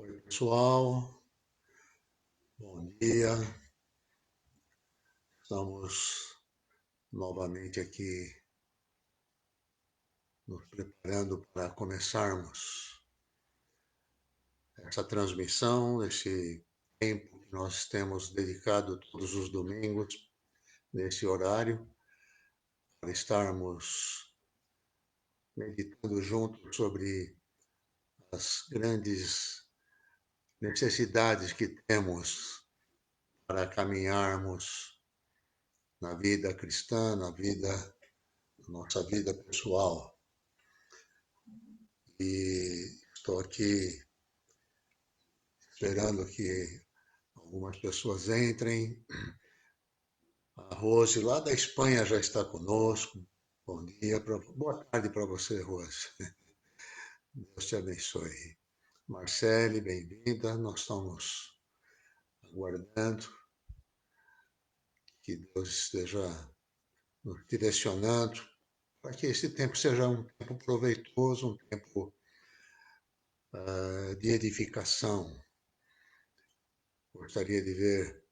Oi, pessoal, bom dia. Estamos novamente aqui nos preparando para começarmos essa transmissão, esse tempo que nós temos dedicado todos os domingos, nesse horário, para estarmos meditando juntos sobre as grandes necessidades que temos para caminharmos na vida cristã, nossa vida pessoal. E estou aqui esperando que algumas pessoas entrem. A Rose, lá da Espanha, já está conosco. Bom dia, boa tarde para você, Rose. Deus te abençoe. Marcele, bem-vinda. Nós estamos aguardando que Deus esteja nos direcionando para que esse tempo seja um tempo proveitoso, um tempo de edificação. Gostaria de ver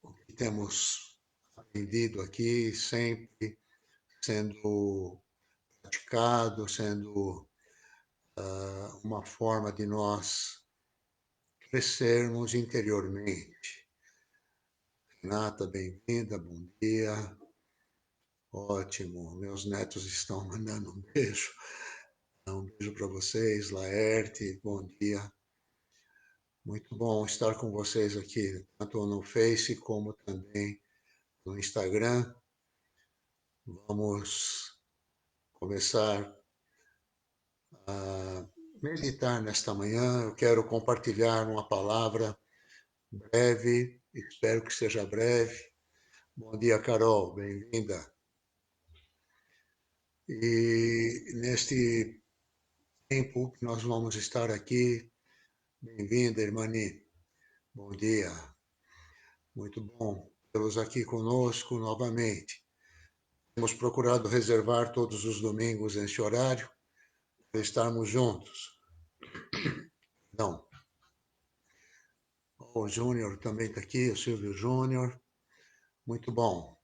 o que temos aprendido aqui, sempre sendo praticado, sendo uma forma de nós crescermos interiormente. Renata, bem-vinda, bom dia. Ótimo, meus netos estão mandando um beijo. Um beijo para vocês, Laerte, bom dia. Muito bom estar com vocês aqui, tanto no Face como também no Instagram. Vamos começar a meditar nesta manhã. Eu quero compartilhar uma palavra breve, espero que seja breve. Bom dia, Carol, bem-vinda. E neste tempo que nós vamos estar aqui, bem-vinda, Irmani. Bom dia. Muito bom tê-los aqui conosco novamente. Temos procurado reservar todos os domingos esse horário para estarmos juntos. Não. O Júnior também está aqui, o Silvio Júnior. Muito bom.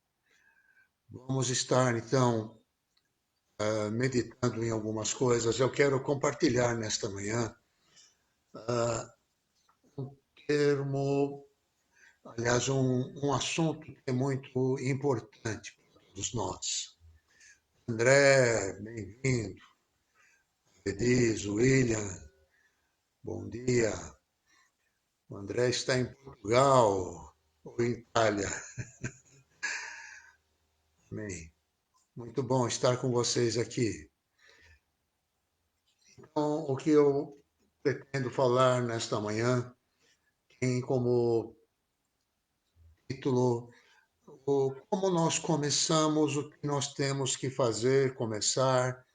Vamos estar, então, meditando em algumas coisas. Eu quero compartilhar nesta manhã um termo, aliás, um assunto que é muito importante para todos nós. André, bem-vindo. Feliz, William, bom dia. O André está em Portugal ou em Itália. Amém. Muito bom estar com vocês aqui. Então, o que eu pretendo falar nesta manhã tem como título como nós começamos, o que nós temos que fazer, começar.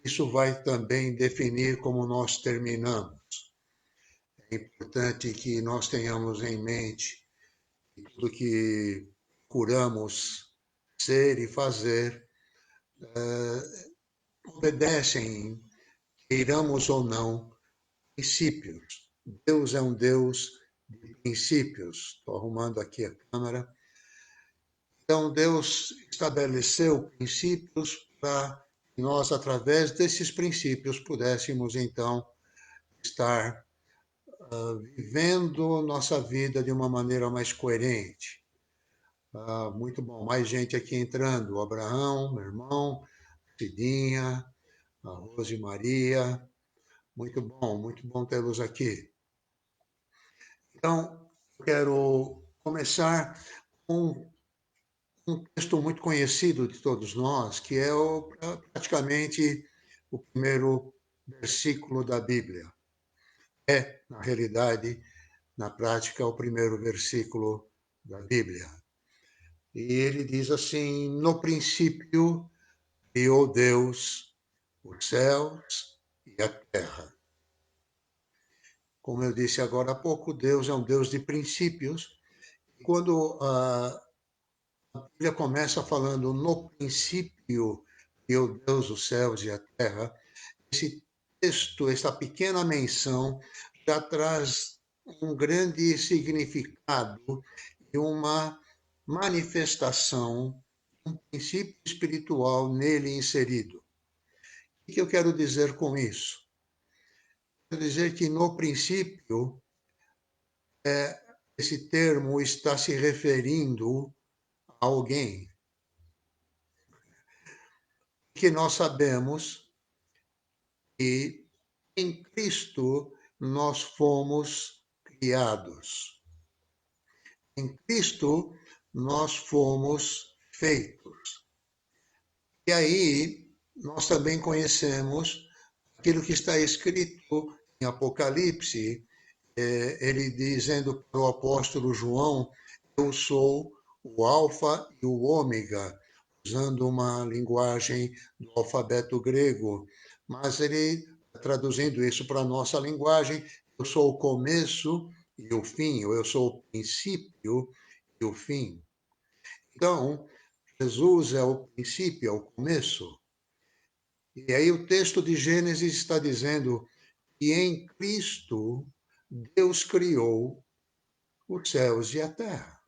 Isso vai também definir como nós terminamos. É importante que nós tenhamos em mente que tudo que procuramos ser e fazer obedecem, queiramos ou não, princípios. Deus é um Deus de princípios. Estou arrumando aqui a câmera. Então, Deus estabeleceu princípios para que nós, através desses princípios, pudéssemos, então, estar vivendo nossa vida de uma maneira mais coerente. Muito bom. Mais gente aqui entrando. O Abraão, meu irmão, Cidinha, a Rose Maria. Muito bom tê-los aqui. Então, quero começar com um texto muito conhecido de todos nós, que é praticamente o primeiro versículo da Bíblia. É, na realidade, na prática, o primeiro versículo da Bíblia. E ele diz assim: no princípio criou Deus os céus e a terra. Como eu disse agora há pouco, Deus é um Deus de princípios. E quando a Bíblia começa falando no princípio criou Deus os céus e a terra, esse texto, essa pequena menção, já traz um grande significado e uma manifestação, um princípio espiritual nele inserido. O que eu quero dizer com isso? Quero dizer que, no princípio, esse termo está se referindo a alguém que nós sabemos que em Cristo nós fomos criados. Em Cristo nós fomos feitos. E aí nós também conhecemos aquilo que está escrito em Apocalipse, ele dizendo para o apóstolo João: eu sou o Alfa e o Ômega, usando uma linguagem do alfabeto grego, mas ele, traduzindo isso para a nossa linguagem, eu sou o começo e o fim, ou eu sou o princípio e o fim. Então, Jesus é o princípio, é o começo. E aí o texto de Gênesis está dizendo que em Cristo Deus criou os céus e a terra.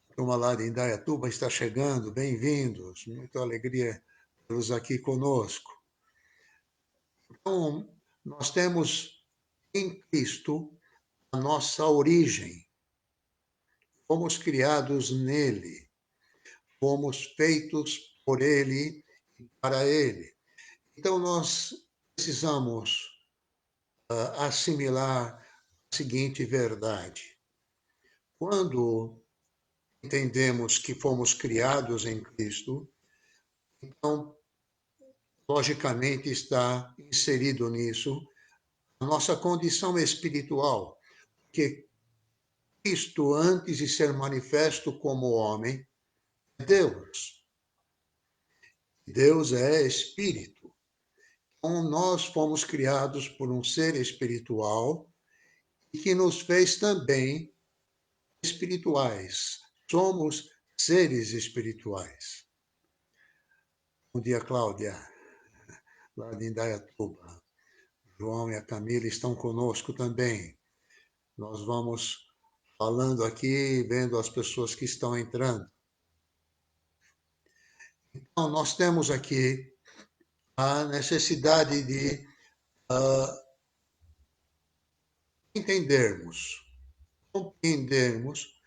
A turma lá de Indaiatuba está chegando, bem-vindos, muita alegria tê-los aqui conosco. Então, nós temos em Cristo a nossa origem. Fomos criados nele, fomos feitos por ele e para ele. Então, nós precisamos assimilar a seguinte verdade. Quando entendemos que fomos criados em Cristo, então, logicamente, está inserido nisso a nossa condição espiritual, que Cristo, antes de ser manifesto como homem, é Deus. Deus é espírito. Então, nós fomos criados por um ser espiritual e que nos fez também espirituais. Somos seres espirituais. Bom dia, Cláudia, lá de Indaiatuba. João e a Camila estão conosco também. Nós vamos falando aqui, vendo as pessoas que estão entrando. Então, nós temos aqui a necessidade de entendermos, compreendermos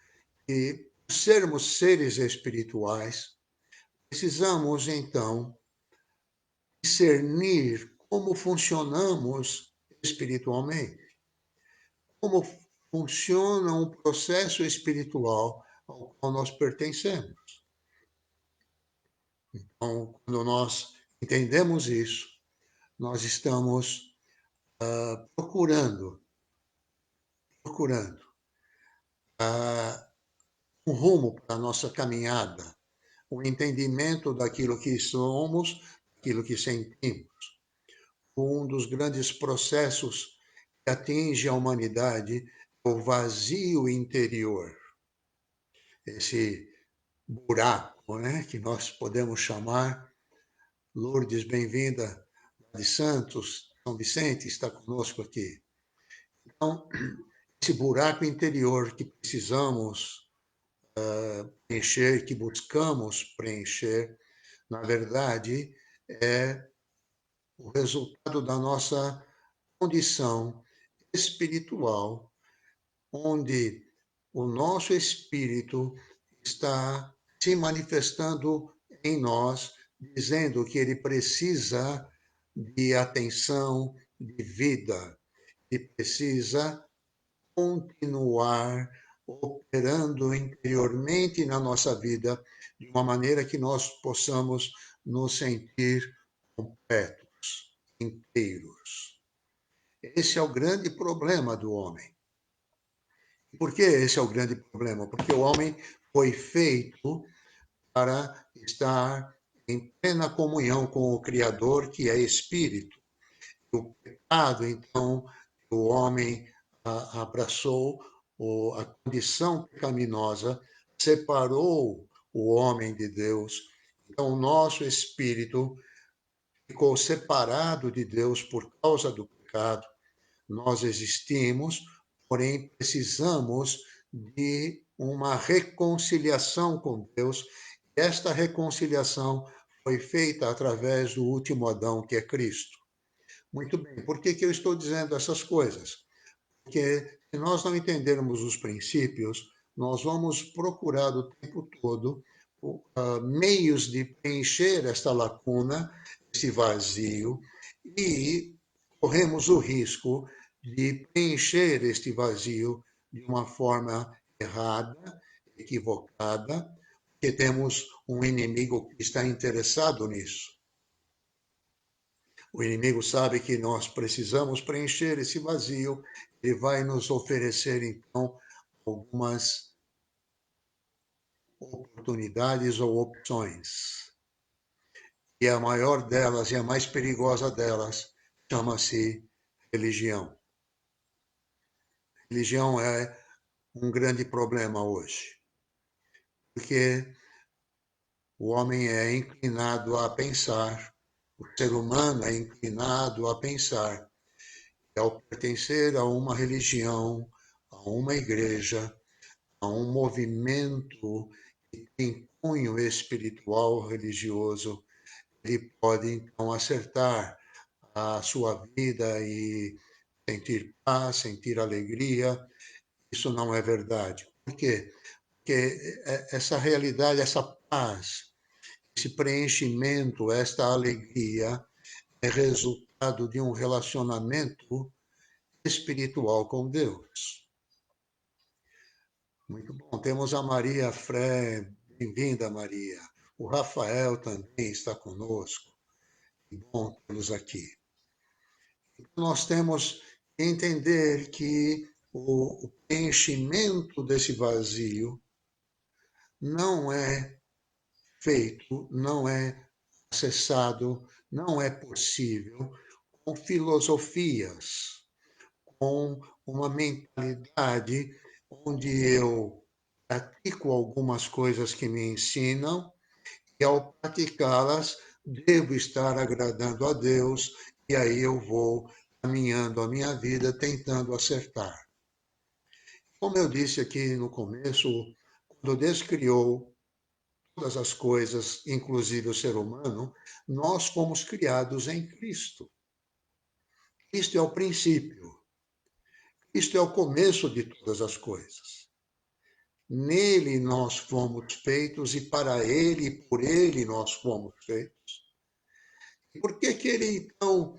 que, por sermos seres espirituais, precisamos, então, discernir como funcionamos espiritualmente, como funciona um processo espiritual ao qual nós pertencemos. Então, quando nós entendemos isso, nós estamos procurando um rumo para a nossa caminhada, o entendimento daquilo que somos, daquilo que sentimos. Um dos grandes processos que atinge a humanidade é o vazio interior, esse buraco, né, que nós podemos chamar. Lourdes, bem-vinda de Santos, São Vicente, está conosco aqui. Então, esse buraco interior que precisamos preencher, que buscamos preencher, na verdade, é o resultado da nossa condição espiritual, onde o nosso espírito está se manifestando em nós, dizendo que ele precisa de atenção, de vida, e precisa continuar operando interiormente na nossa vida de uma maneira que nós possamos nos sentir completos, inteiros. Esse é o grande problema do homem. Por que esse é o grande problema? Porque o homem foi feito para estar em plena comunhão com o Criador, que é Espírito. O pecado, então, o homem abraçou, a condição pecaminosa separou o homem de Deus. Então, o nosso espírito ficou separado de Deus por causa do pecado. Nós existimos, porém precisamos de uma reconciliação com Deus. Esta reconciliação foi feita através do último Adão, que é Cristo. Muito bem, por que eu estou dizendo essas coisas? Porque se nós não entendermos os princípios, nós vamos procurar o tempo todo meios de preencher esta lacuna, esse vazio, e corremos o risco de preencher este vazio de uma forma errada, equivocada, porque temos um inimigo que está interessado nisso. O inimigo sabe que nós precisamos preencher esse vazio, ele vai nos oferecer, então, algumas oportunidades ou opções. E a maior delas e a mais perigosa delas chama-se religião. Religião é um grande problema hoje, porque o homem é inclinado a pensar, o ser humano é inclinado a pensar que ao pertencer a uma religião, a uma igreja, a um movimento que tem cunho espiritual religioso, ele pode então acertar a sua vida e sentir paz, sentir alegria. Isso não é verdade. Por quê? Porque essa realidade, essa paz, esse preenchimento, esta alegria é resultado de um relacionamento espiritual com Deus. Muito bom. Temos a Maria Fré. Bem-vinda, Maria. O Rafael também está conosco. Que bom tê-los aqui. Então, nós temos que entender que o preenchimento desse vazio não é feito, não é acessado, não é possível com filosofias, com uma mentalidade onde eu pratico algumas coisas que me ensinam e ao praticá-las devo estar agradando a Deus e aí eu vou caminhando a minha vida tentando acertar. Como eu disse aqui no começo, quando Deus criou todas as coisas, inclusive o ser humano, nós fomos criados em Cristo. Cristo é o princípio. Cristo é o começo de todas as coisas. Nele nós fomos feitos e para ele e por ele nós fomos feitos. Por que ele, então,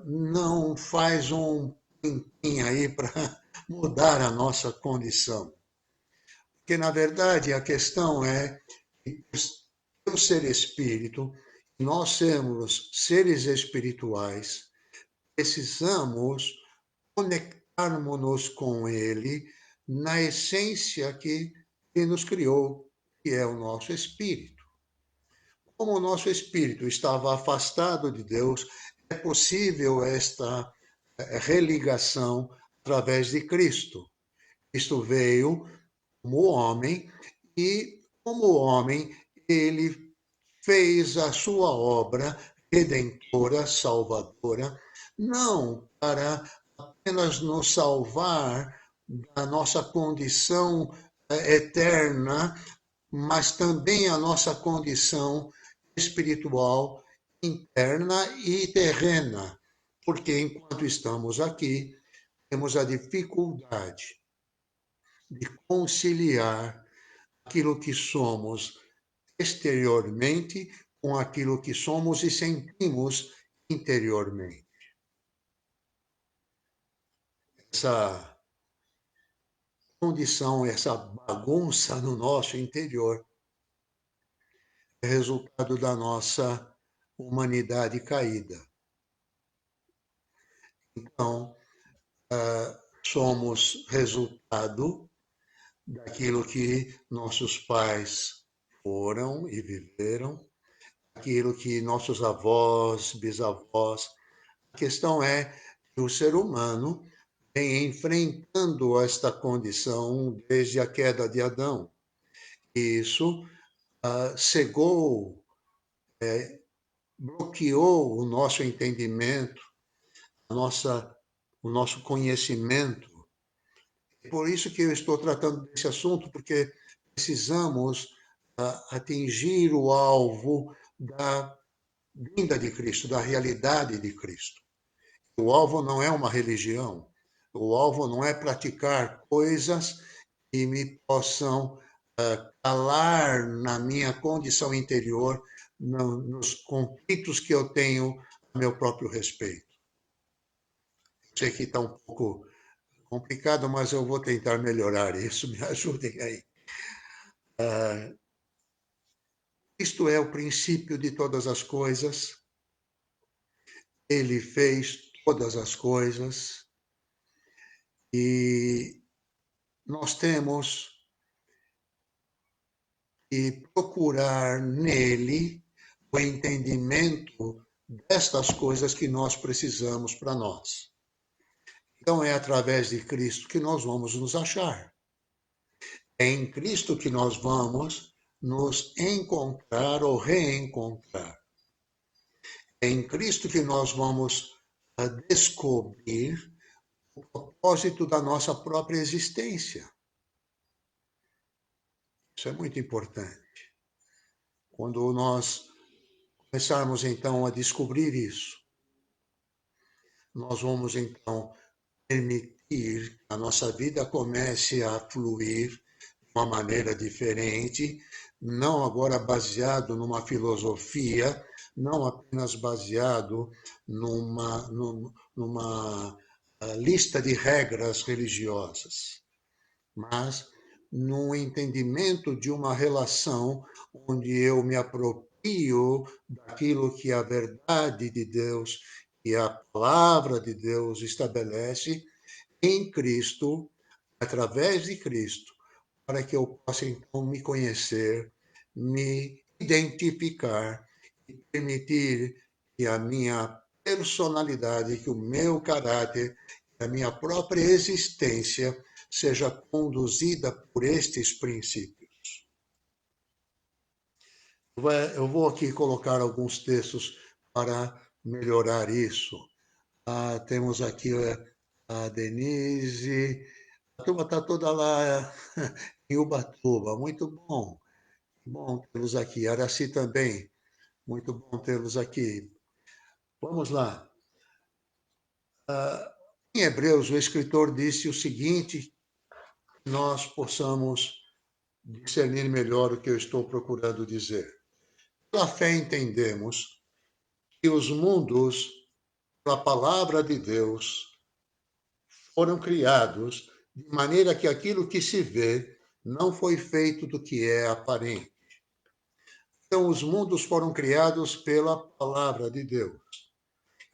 não faz um pintinho aí para mudar a nossa condição? Porque, na verdade, a questão é que, por ser espírito, nós sermos seres espirituais, precisamos conectarmos-nos com ele na essência que ele nos criou, que é o nosso espírito. Como o nosso espírito estava afastado de Deus, é possível esta religação através de Cristo. Cristo veio como homem e, como homem, ele fez a sua obra redentora, salvadora, não para apenas nos salvar da nossa condição eterna, mas também a nossa condição espiritual interna e terrena, porque enquanto estamos aqui, temos a dificuldade de conciliar aquilo que somos exteriormente com aquilo que somos e sentimos interiormente. Essa condição, essa bagunça no nosso interior é resultado da nossa humanidade caída. Então, somos resultado daquilo que nossos pais foram e viveram, aquilo que nossos avós, bisavós. A questão é que o ser humano vem enfrentando esta condição desde a queda de Adão. E isso cegou bloqueou o nosso entendimento, o nosso conhecimento. É por isso que eu estou tratando desse assunto, porque precisamos atingir o alvo da vinda de Cristo, da realidade de Cristo. O alvo não é uma religião, o alvo não é praticar coisas que me possam calar na minha condição interior, nos conflitos que eu tenho a meu próprio respeito. Sei que está um pouco complicado, mas eu vou tentar melhorar isso, me ajudem aí. Isto é o princípio de todas as coisas, ele fez todas as coisas e nós temos que procurar nele o entendimento destas coisas que nós precisamos para nós. Então, é através de Cristo que nós vamos nos achar. É em Cristo que nós vamos nos encontrar ou reencontrar. É em Cristo que nós vamos descobrir o propósito da nossa própria existência. Isso é muito importante. Quando nós começarmos, então, a descobrir isso, nós vamos, então, permitir que a nossa vida comece a fluir de uma maneira diferente, não agora baseado numa filosofia, não apenas baseado numa lista de regras religiosas, mas num entendimento de uma relação onde eu me aproprio daquilo que a verdade de Deus e a palavra de Deus estabelece em Cristo, através de Cristo, para que eu possa então me conhecer, me identificar e permitir que a minha personalidade, que o meu caráter, a minha própria existência seja conduzida por estes princípios. Eu vou aqui colocar alguns textos para melhorar isso. Temos aqui a Denise, a turma está toda lá em Ubatuba, muito bom tê-los aqui. Araci também, muito bom tê-los aqui. Vamos lá. Em Hebreus, o escritor disse o seguinte, nós possamos discernir melhor o que eu estou procurando dizer. Pela fé entendemos que os mundos, pela palavra de Deus, foram criados de maneira que aquilo que se vê não foi feito do que é aparente. Então, os mundos foram criados pela palavra de Deus.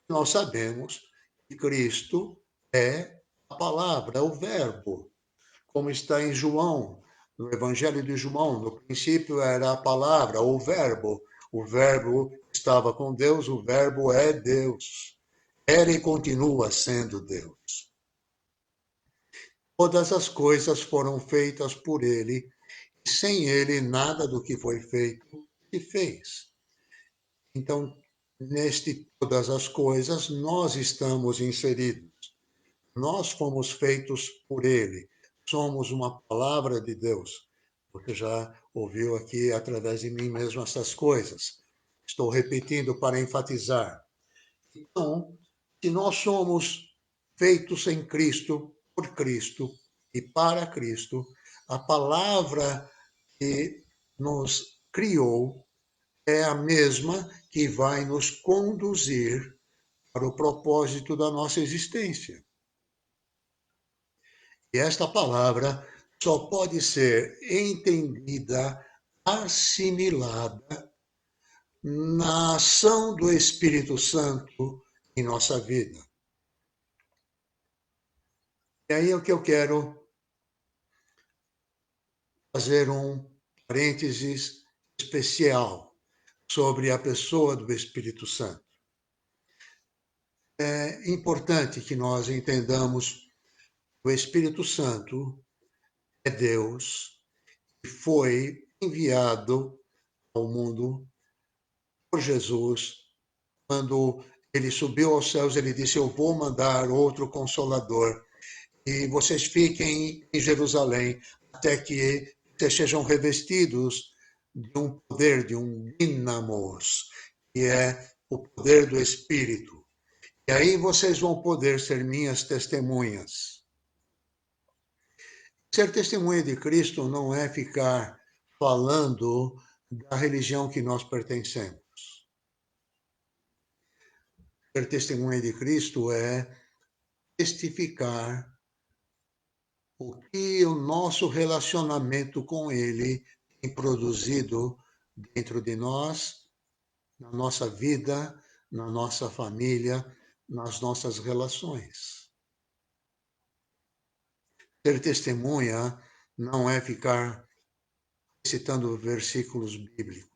Nós sabemos que Cristo é a palavra, é o verbo, como está em João, no Evangelho de João. No princípio era a palavra, o verbo estava com Deus, o verbo é Deus. Era e continua sendo Deus. Todas as coisas foram feitas por ele, e sem ele nada do que foi feito se fez. Então, neste todas as coisas, nós estamos inseridos. Nós fomos feitos por ele. Somos uma palavra de Deus. Você já ouviu aqui através de mim mesmo essas coisas. Estou repetindo para enfatizar. Então, se nós somos feitos em Cristo, por Cristo e para Cristo, a palavra que nos criou é a mesma que vai nos conduzir para o propósito da nossa existência. E esta palavra só pode ser entendida, assimilada na ação do Espírito Santo em nossa vida. E aí é o que eu quero fazer um parênteses especial sobre a pessoa do Espírito Santo. É importante que nós entendamos que o Espírito Santo é Deus e foi enviado ao mundo por Jesus quando ele subiu aos céus, ele disse: eu vou mandar outro Consolador, e vocês fiquem em Jerusalém até que vocês sejam revestidos de um poder, de um dínamos, que é o poder do Espírito. E aí vocês vão poder ser minhas testemunhas. Ser testemunha de Cristo não é ficar falando da religião que nós pertencemos. Ser testemunha de Cristo é testificar o que o nosso relacionamento com Ele tem produzido dentro de nós, na nossa vida, na nossa família, nas nossas relações. Ser testemunha não é ficar citando versículos bíblicos.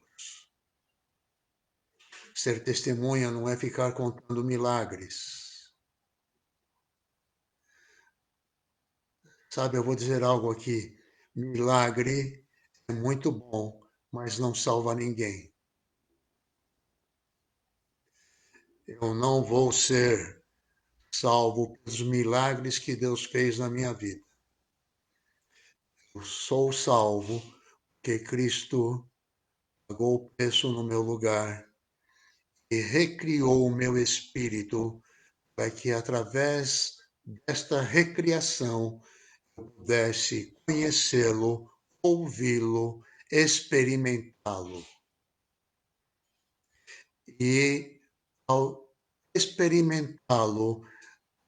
Ser testemunha não é ficar contando milagres. Sabe, eu vou dizer algo aqui. Milagre é muito bom, mas não salva ninguém. Eu não vou ser salvo pelos milagres que Deus fez na minha vida. Eu sou salvo porque Cristo pagou o preço no meu lugar e recriou o meu espírito para que, através desta recriação, eu pudesse conhecê-lo, ouvi-lo, experimentá-lo. E, ao experimentá-lo,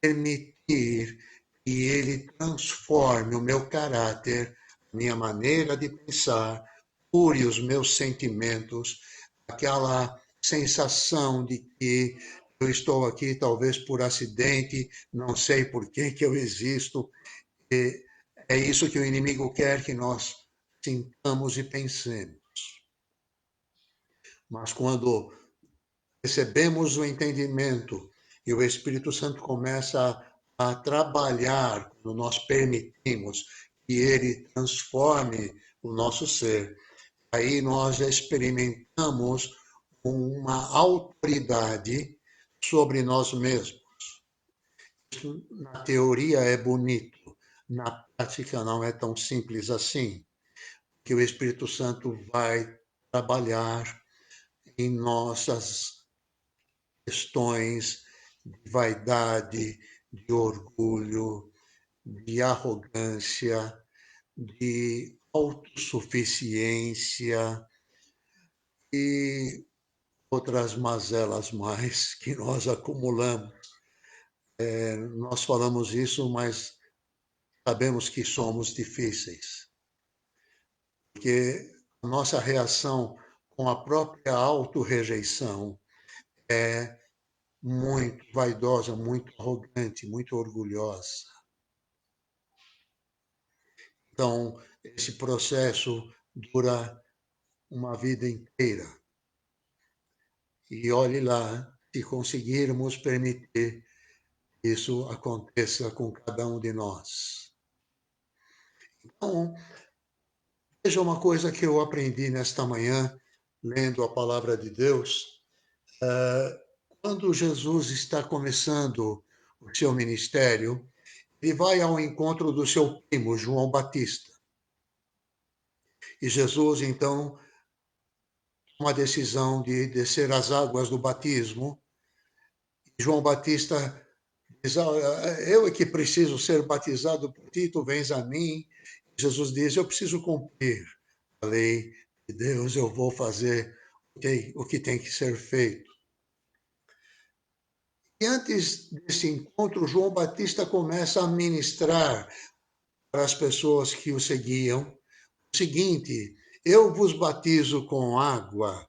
permitir que ele transforme o meu caráter, minha maneira de pensar, cure os meus sentimentos, aquela sensação de que eu estou aqui talvez por acidente, não sei por que eu existo. E é isso que o inimigo quer que nós sintamos e pensemos. Mas quando recebemos o entendimento e o Espírito Santo começa a trabalhar, quando nós permitimos que ele transforme o nosso ser, aí nós experimentamos uma autoridade sobre nós mesmos. Isso, na teoria, é bonito, na prática não é tão simples assim, que o Espírito Santo vai trabalhar em nossas questões de vaidade, de orgulho, de arrogância, de autossuficiência e outras mazelas mais que nós acumulamos. Nós falamos isso, mas sabemos que somos difíceis, porque a nossa reação com a própria autorrejeição é muito vaidosa, muito arrogante, muito orgulhosa. Então, esse processo dura uma vida inteira. E olhe lá, se conseguirmos permitir que isso aconteça com cada um de nós. Então, veja uma coisa que eu aprendi nesta manhã, lendo a palavra de Deus. Quando Jesus está começando o seu ministério, ele vai ao encontro do seu primo, João Batista. E Jesus, então, toma a decisão de descer as águas do batismo. E João Batista diz: eu é que preciso ser batizado por ti, tu vens a mim. E Jesus diz: eu preciso cumprir a lei de Deus, eu vou fazer o que tem que ser feito. E antes desse encontro, João Batista começa a ministrar para as pessoas que o seguiam o seguinte: eu vos batizo com água.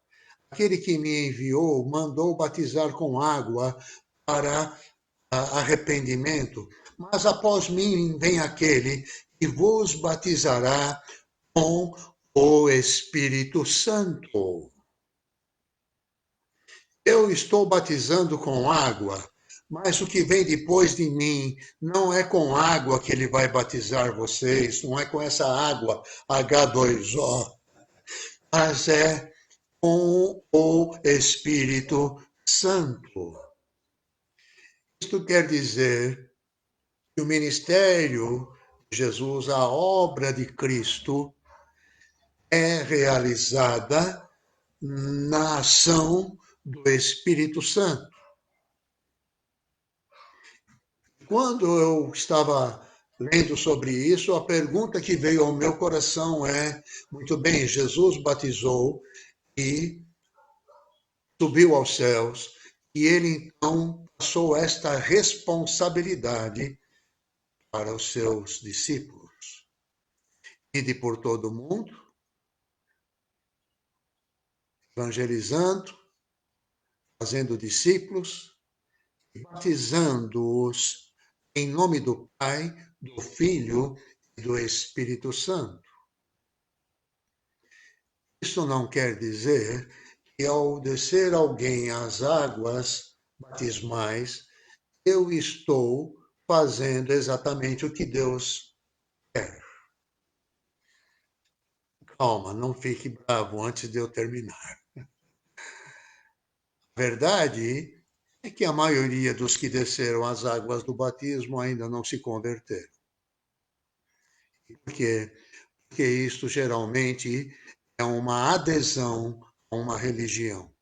Aquele que me enviou mandou batizar com água para arrependimento, mas após mim vem aquele que vos batizará com o Espírito Santo. Eu estou batizando com água, mas o que vem depois de mim não é com água que ele vai batizar vocês, não é com essa água H2O, mas é com o Espírito santo. Isto quer dizer que o ministério de Jesus, a obra de Cristo, é realizada na ação do Espírito Santo. Quando eu estava lendo sobre isso, a pergunta que veio ao meu coração é: muito bem, Jesus batizou e subiu aos céus, e ele então passou esta responsabilidade para os seus discípulos. Ide por todo o mundo, evangelizando, fazendo discípulos, batizando-os em nome do Pai, do Filho e do Espírito Santo. Isso não quer dizer que ao descer alguém às águas batismais, eu estou fazendo exatamente o que Deus quer. Calma, não fique bravo antes de eu terminar. A verdade é que a maioria dos que desceram às águas do batismo ainda não se converteram. Por quê? Porque isto geralmente é uma adesão a uma religião.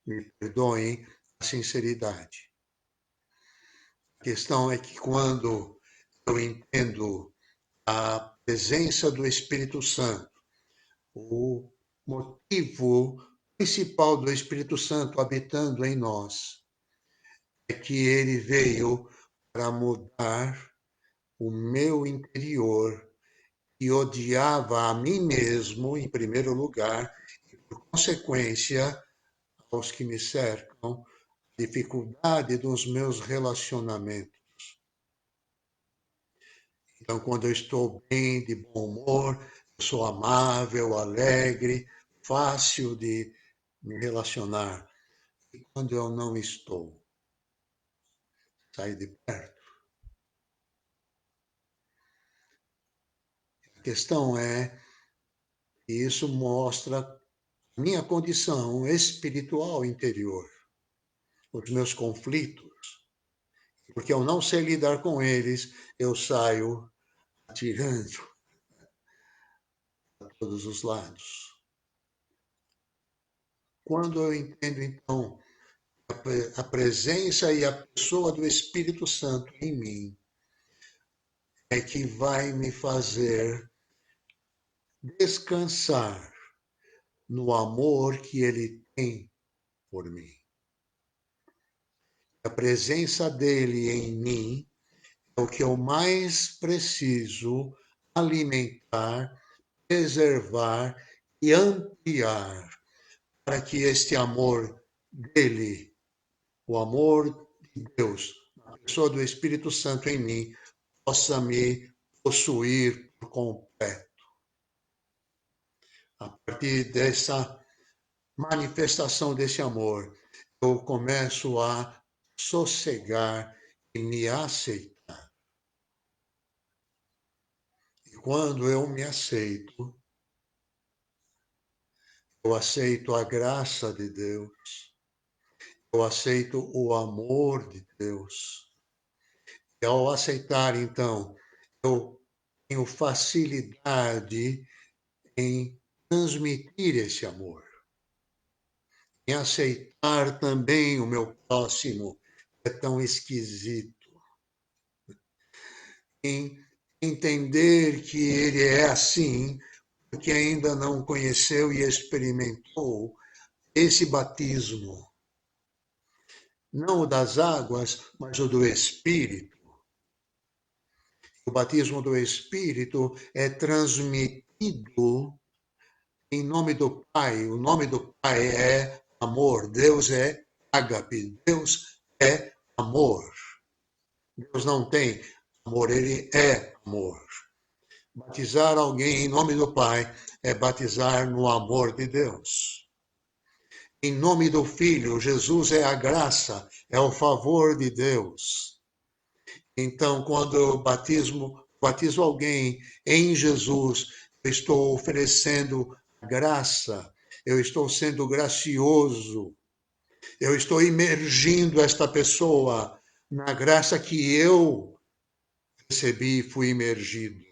Me perdoem a sinceridade. A questão é que quando eu entendo a presença do Espírito Santo, o motivo principal do Espírito Santo habitando em nós, é que ele veio para mudar o meu interior e odiava a mim mesmo, em primeiro lugar, e por consequência, aos que me cercam, dificuldade dos meus relacionamentos. Então, quando eu estou bem, de bom humor, eu sou amável, alegre, fácil de me relacionar. E quando eu não estou, sai de perto. A questão é que isso mostra a minha condição espiritual interior, os meus conflitos. Porque eu não sei lidar com eles, eu saio atirando a todos os lados. Quando eu entendo, então, a presença e a pessoa do Espírito Santo em mim, é que vai me fazer descansar no amor que ele tem por mim. A presença dele em mim é o que eu mais preciso alimentar, preservar e ampliar para que este amor dele, o amor de Deus, a pessoa do Espírito Santo em mim, possa me possuir por completo. A partir dessa manifestação desse amor, eu começo a sossegar e me aceitar. E quando eu me aceito, eu aceito a graça de Deus, eu aceito o amor de Deus. E ao aceitar, então, eu tenho facilidade em transmitir esse amor, em aceitar também o meu próximo, que é tão esquisito, em entender que ele é assim, porque ainda não conheceu e experimentou esse batismo, não o das águas, mas o do Espírito. O batismo do Espírito é transmitido em nome do Pai. O nome do Pai é amor. Deus é ágape. Deus é amor. Deus não tem amor, ele é amor. Batizar alguém em nome do Pai é batizar no amor de Deus. Em nome do Filho, Jesus é a graça, é o favor de Deus. Então, quando eu batizo alguém em Jesus, eu estou oferecendo a graça eu estou sendo gracioso, eu estou imergindo esta pessoa na graça que eu recebi e fui imergido.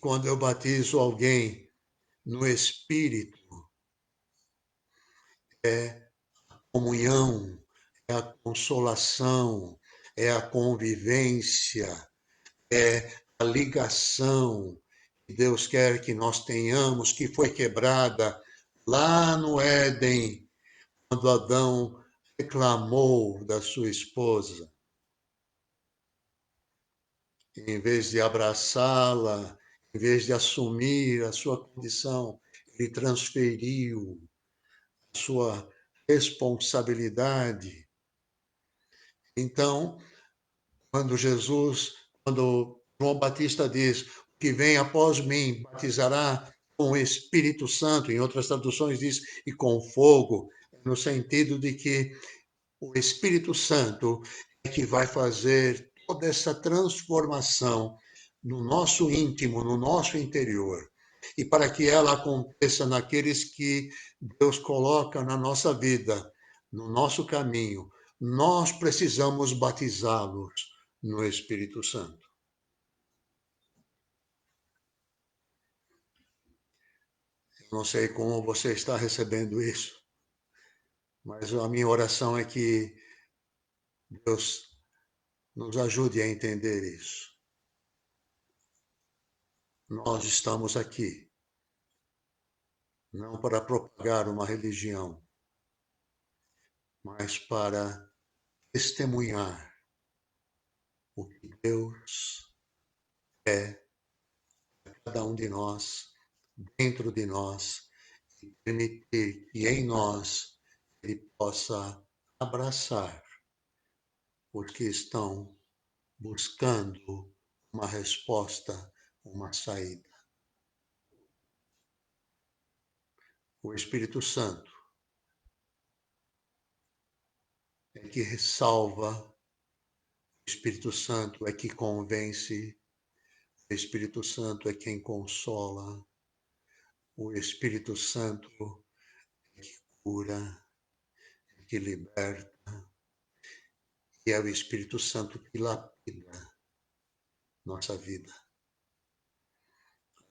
Quando eu batizo alguém no Espírito, é a comunhão, é a consolação, é a convivência, é a ligação que Deus quer que nós tenhamos, que foi quebrada lá no Éden, quando Adão reclamou da sua esposa. Em vez de abraçá-la, em vez de assumir a sua condição, ele transferiu a sua responsabilidade. Então, quando João Batista diz: "O que vem após mim batizará com o Espírito Santo", em outras traduções diz: "e com fogo", no sentido de que o Espírito Santo é que vai fazer toda essa transformação no nosso íntimo, no nosso interior. E para que ela aconteça naqueles que Deus coloca na nossa vida, no nosso caminho, nós precisamos batizá-los no Espírito Santo. Eu não sei como você está recebendo isso, mas a minha oração é que Deus nos ajude a entender isso. Nós estamos aqui não para propagar uma religião, mas para testemunhar o que Deus é a cada um de nós, dentro de nós, e permitir que em nós Ele possa abraçar os que estão buscando uma resposta, uma saída. O Espírito Santo é que salva, o Espírito Santo é que convence, o Espírito Santo é quem consola, o Espírito Santo é que cura, é que liberta, e é o Espírito Santo que lapida nossa vida.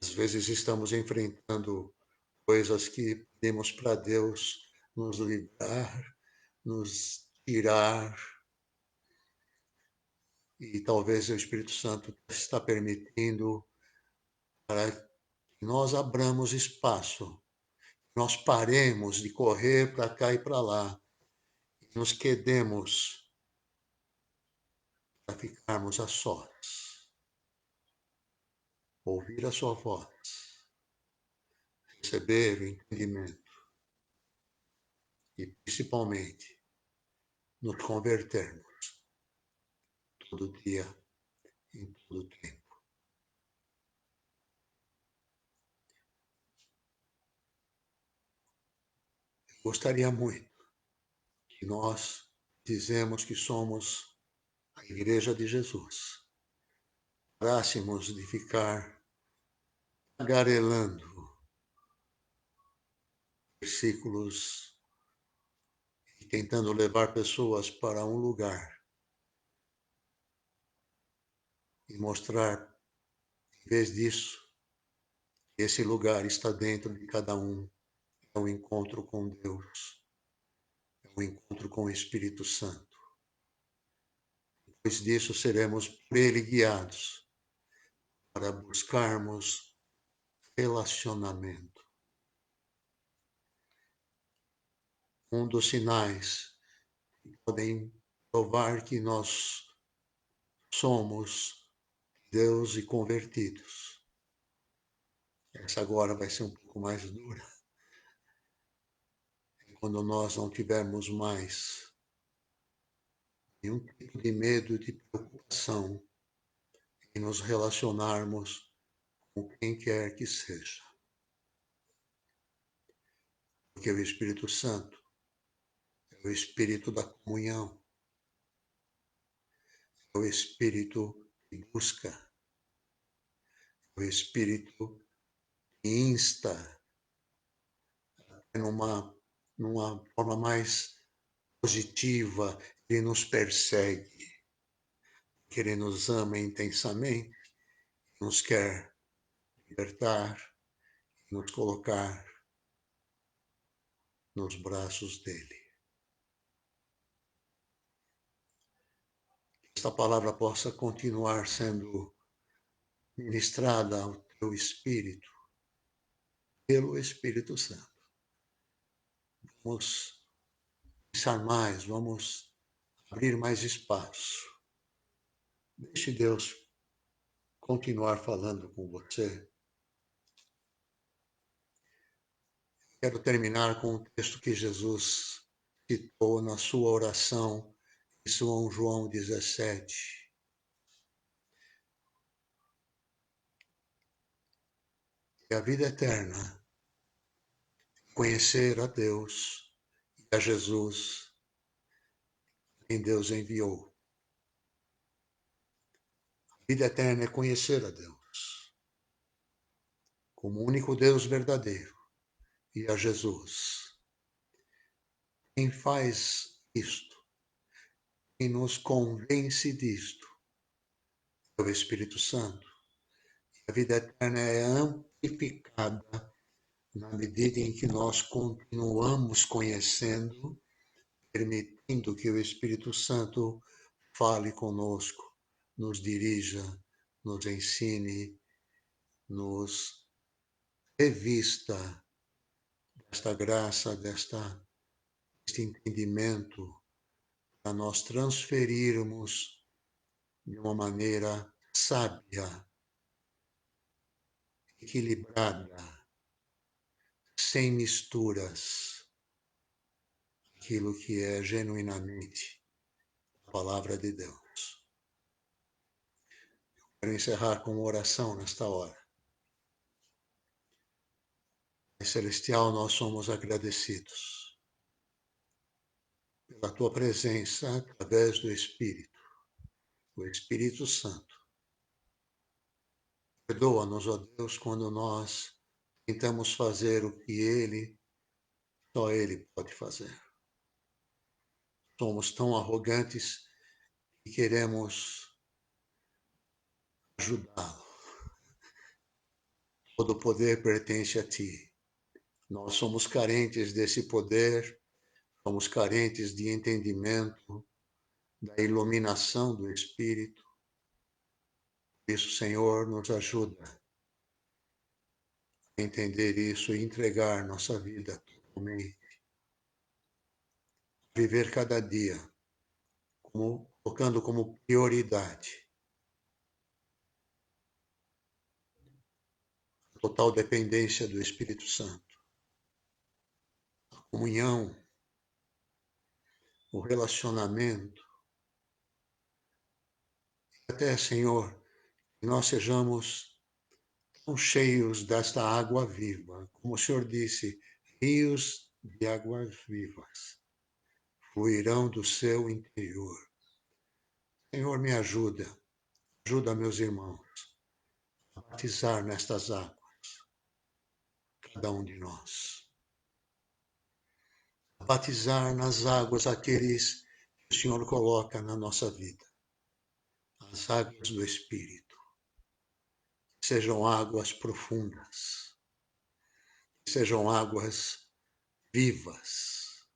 Às vezes estamos enfrentando coisas que pedimos para Deus nos livrar, nos tirar, e talvez o Espírito Santo está permitindo para que nós abramos espaço, nós paremos de correr para cá e para lá, e nos quedemos para ficarmos a sós, ouvir a sua voz, receber o entendimento e, principalmente, nos convertermos todo dia, em todo tempo. Gostaria muito que nós dizemos que somos a Igreja de Jesus, parássemos de ficar tagarelando versículos e tentando levar pessoas para um lugar e mostrar, em vez disso, que esse lugar está dentro de cada um. É um encontro com Deus, é um encontro com o Espírito Santo. Depois disso, seremos por Ele guiados para buscarmos relacionamento. Um dos sinais que podem provar que nós somos Deus e convertidos. Essa agora vai ser um pouco mais dura. Quando nós não tivermos mais nenhum tipo de medo, de preocupação em nos relacionarmos com quem quer que seja. Porque o Espírito Santo é o Espírito da comunhão, é o Espírito que busca, é o Espírito insta numa forma mais positiva, ele nos persegue, que ele nos ama intensamente, nos quer libertar, nos colocar nos braços dele. Que esta palavra possa continuar sendo ministrada ao teu espírito, pelo Espírito Santo. Vamos pensar mais, vamos abrir mais espaço. Deixe Deus continuar falando com você. Quero terminar com um texto que Jesus citou na sua oração em São João 17. E a vida eterna, conhecer a Deus e a Jesus, quem Deus enviou. A vida eterna é conhecer a Deus como o único Deus verdadeiro e a Jesus. Quem faz isto, quem nos convence disto, é o Espírito Santo. A vida eterna é amplificada na medida em que nós continuamos conhecendo, permitindo que o Espírito Santo fale conosco, nos dirija, nos ensine, nos revista desta graça, deste entendimento, para nós transferirmos de uma maneira sábia, equilibrada, sem misturas, aquilo que é genuinamente a palavra de Deus. Quero encerrar com uma oração nesta hora. Pai Celestial, nós somos agradecidos pela tua presença através do Espírito, o Espírito Santo. Perdoa-nos, ó Deus, quando nós tentamos fazer o que só Ele pode fazer. Somos tão arrogantes que queremos ajudá-lo. Todo poder pertence a ti. Nós somos carentes desse poder, somos carentes de entendimento, da iluminação do Espírito. Por isso, Senhor, nos ajuda a entender isso e entregar nossa vida totalmente. Viver cada dia colocando como prioridade a total dependência do Espírito Santo, a comunhão, o relacionamento, e até, Senhor, que nós sejamos tão cheios desta água viva, como o Senhor disse, rios de águas vivas fluirão do seu interior. Senhor, me ajuda meus irmãos a batizar nestas águas, cada um de nós. A batizar nas águas aqueles que o Senhor coloca na nossa vida, as águas do Espírito. Sejam águas profundas, sejam águas vivas,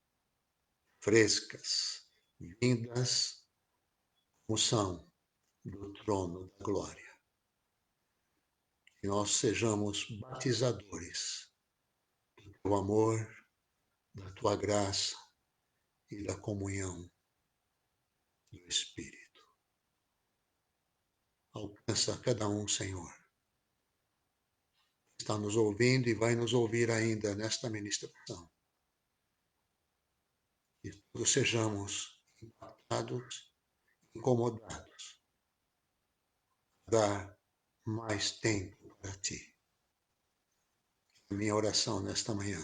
frescas, vindas como são do trono da glória. Que nós sejamos batizadores do teu amor, da tua graça e da comunhão do Espírito. Alcança cada um, Senhor. Está nos ouvindo e vai nos ouvir ainda nesta ministração. Que todos sejamos impactados, incomodados, a dar mais tempo para ti. A minha oração nesta manhã,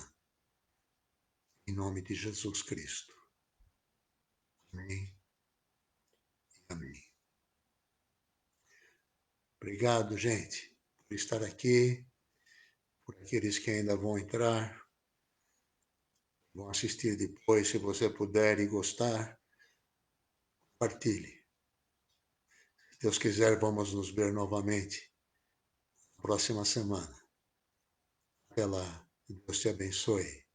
em nome de Jesus Cristo. Amém e amém. Obrigado, gente, por estar aqui. por aqueles que ainda vão entrar, vão assistir depois, se você puder e gostar, compartilhe. Se Deus quiser, vamos nos ver novamente na próxima semana. Até lá, Deus te abençoe.